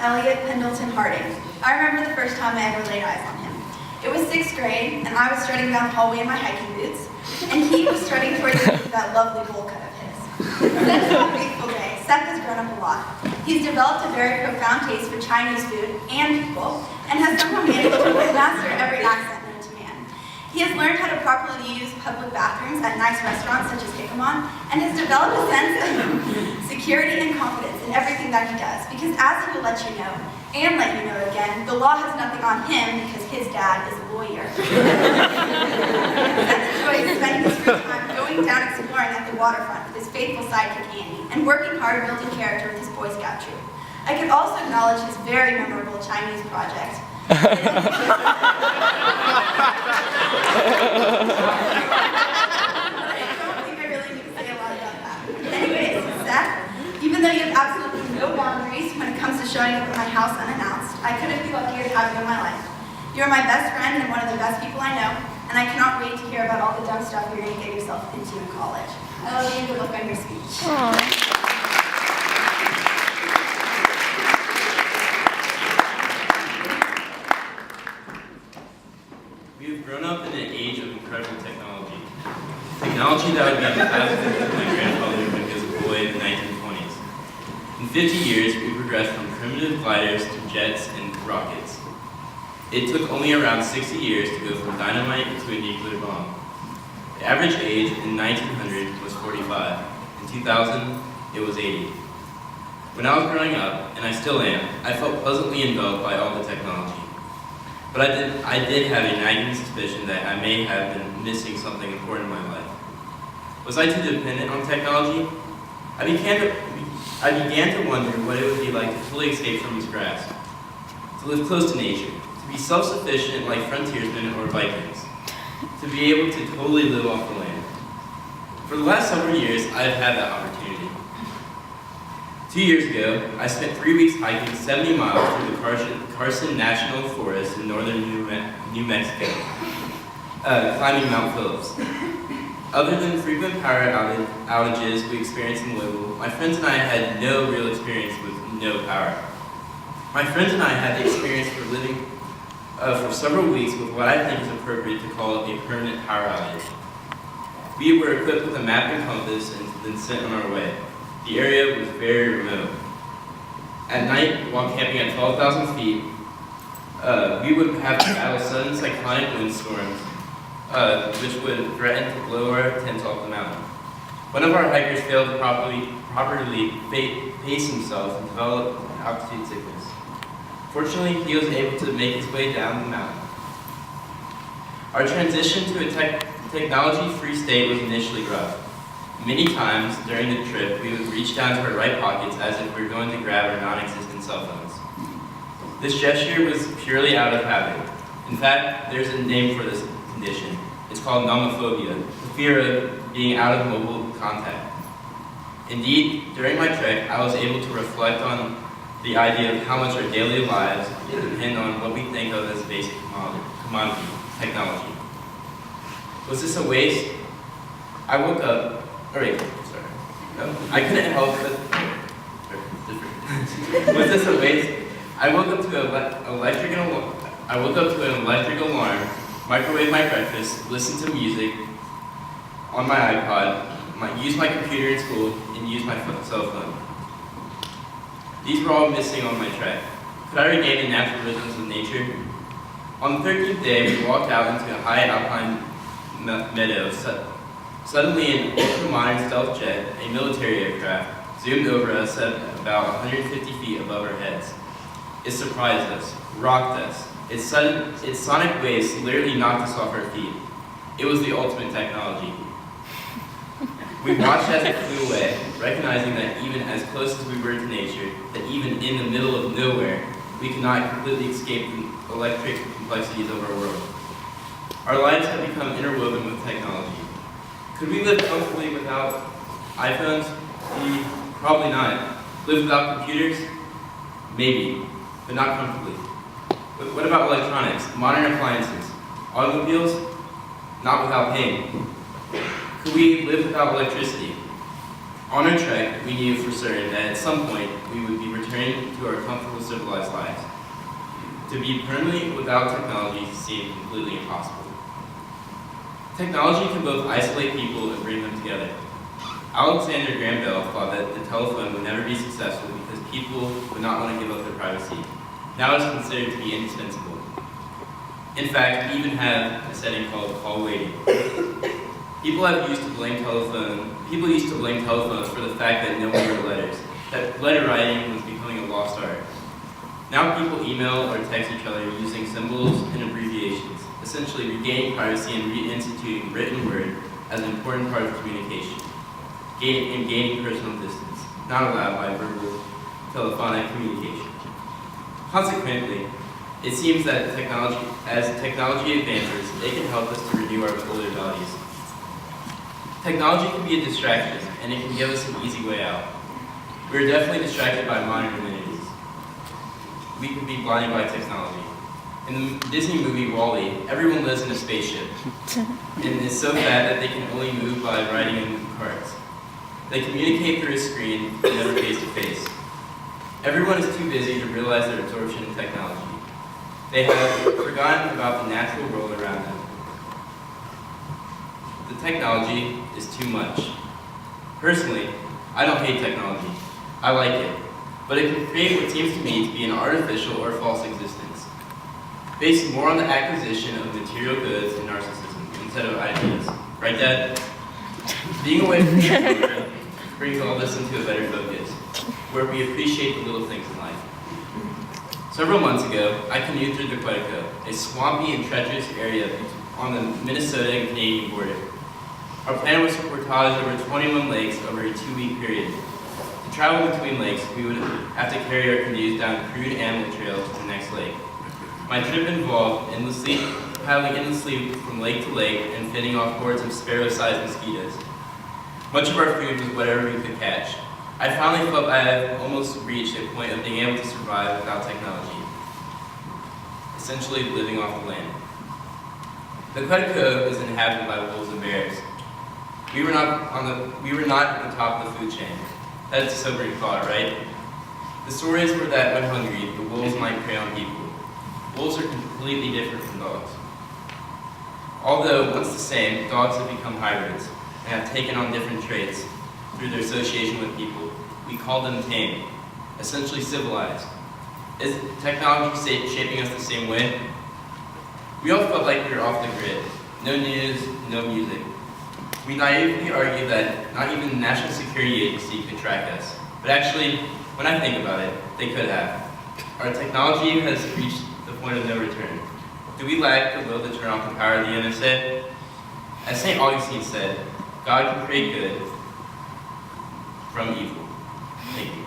Elliot Pendleton Harding. I remember the first time I ever laid eyes on him. It was 6th grade, and I was strutting down the hallway in my hiking boots, and he was strutting towards me with that lovely bowl cut of his. Seth's a faithful day. Seth has grown up a lot. He's developed a very profound taste for Chinese food and people, and has somehow managed to master every accent known to man. He has learned how to properly use public bathrooms at nice restaurants such as Kikkoman, and has developed a sense of security and confidence in everything that he does, because as he will let you know, and let you know again, the law has nothing on him because his dad is a lawyer. Seth enjoys spending his free time going down exploring at the waterfront with his faithful sidekick Andy, and working hard building character with his Boy Scout troop. I could also acknowledge his very memorable Chinese project. I don't think I really need to say a lot about that. Anyways, Seth, even though you have absolutely no boundaries when it comes to showing up at my house unannounced, I couldn't be luckier to have you in my life. You are my best friend and one of the best people I know, and I cannot wait to hear about all the dumb stuff you're going to get yourself into in college. I love you. Good luck on your speech. Aww. We have grown up in an age of incredible technology. Technology that would be compatible with my grandfather when he was a boy in the 1920s. In 50 years, we progressed from primitive gliders to jets and rockets. It took only around 60 years to go from dynamite to a nuclear bomb. The average age in 1900 was 45. In 2000, it was 80. When I was growing up, and I still am, I felt pleasantly enveloped by all the technology. But I did have a nagging suspicion that I may have been missing something important in my life. Was I too dependent on technology? I began to wonder what it would be like to fully escape from its grasp, to live close to nature, to be self-sufficient like frontiersmen or Vikings, to be able to totally live off the land. For the last several years, I've had that opportunity. 2 years ago, I spent 3 weeks hiking 70 miles through the Carson National Forest in northern New Mexico, climbing Mount Phillips. Other than frequent power outages we experienced in Louisville, my friends and I had no real experience with no power. My friends and I had the experience for living for several weeks with what I think is appropriate to call a permanent power outage. We were equipped with a map and compass and then sent on our way. The area was very remote. At night, while camping at 12,000 feet, we would have to battle sudden cyclonic windstorms, which would threaten to blow our tents off the mountain. One of our hikers failed to properly pace himself and developed altitude sickness. Fortunately, he was able to make his way down the mountain. Our transition to a technology-free state was initially rough. Many times during the trip, we would reach down to our right pockets as if we were going to grab our non-existent cell phones. This gesture was purely out of habit. In fact, there's a name for this condition. It's called nomophobia, the fear of being out of mobile contact. Indeed, during my trek, I was able to reflect on the idea of how much our daily lives depend on what we think of as basic commodity, technology. Was this a waste? I woke up, I couldn't help but, was this a waste? I woke up to an electric alarm, microwave my breakfast, listen to music on my iPod, use my computer in school, and use my cell phone. These were all missing on my trek. Could I regain the natural rhythms of nature? On the 13th day, we walked out into a high alpine meadow. Suddenly, an ultra-modern stealth jet, a military aircraft, zoomed over us at about 150 feet above our heads. It surprised us, rocked us. Its sonic waves literally knocked us off our feet. It was the ultimate technology. We watched as it flew away, recognizing that even as close as we were to nature, that even in the middle of nowhere, we could not completely escape the electric complexities of our world. Our lives have become interwoven with technology. Could we live comfortably without iPhones? Probably not. Live without computers? Maybe, but not comfortably. But what about electronics, modern appliances, automobiles? Not without pain. Could we live without electricity? On our trek, we knew for certain that at some point we would be returning to our comfortable civilized lives. To be permanently without technology seemed completely impossible. Technology can both isolate people and bring them together. Alexander Graham Bell thought that the telephone would never be successful because people would not want to give up their privacy. Now it's considered to be indispensable. In fact, we even have a setting called call waiting. People used to blame telephones for the fact that no one wrote letters, that letter writing was becoming a lost art. Now people email or text each other using symbols and abbreviations, essentially regaining privacy and reinstituting written word as an important part of communication, and gaining personal distance, not allowed by verbal telephonic communication. Consequently, it seems that as technology advances, it can help us to renew our older values. Technology can be a distraction, and it can give us an easy way out. We are definitely distracted by modern amenities. We can be blinded by technology. In the Disney movie WALL-E, everyone lives in a spaceship, and is so fat that they can only move by riding in carts. They communicate through a screen, and never face to face. Everyone is too busy to realize their absorption in technology. They have forgotten about the natural world around them. The technology is too much. Personally, I don't hate technology. I like it. But it can create what seems to me to be an artificial or false existence, based more on the acquisition of material goods and narcissism instead of ideas. Right, Dad? Being away from the children brings all this into a better focus, where we appreciate the little things in life. Several months ago, I canoed through the Quetico, a swampy and treacherous area on the Minnesota and Canadian border. Our plan was to portage over 21 lakes over a 2-week period. To travel between lakes, we would have to carry our canoes down crude animal trails to the next lake. My trip involved paddling endlessly from lake to lake and fending off hordes of sparrow-sized mosquitoes. Much of our food was whatever we could catch. I finally felt I had almost reached a point of being able to survive without technology, essentially living off the land. The Quetico is inhabited by wolves and bears. We were not at the top of the food chain. That is a sobering thought, right? The stories were that when hungry, the wolves might prey on people. Wolves are completely different from dogs. Although once the same, dogs have become hybrids and have taken on different traits through their association with people. We call them tame, essentially civilized. Is technology shaping us the same way? We all felt like we were off the grid. No news, no music. We naively argue that not even the National Security Agency could track us. But actually, when I think about it, they could have. Our technology has reached the point of no return. Do we lack the will to turn off the power of the NSA? As St. Augustine said, God can create good from evil. Thank you.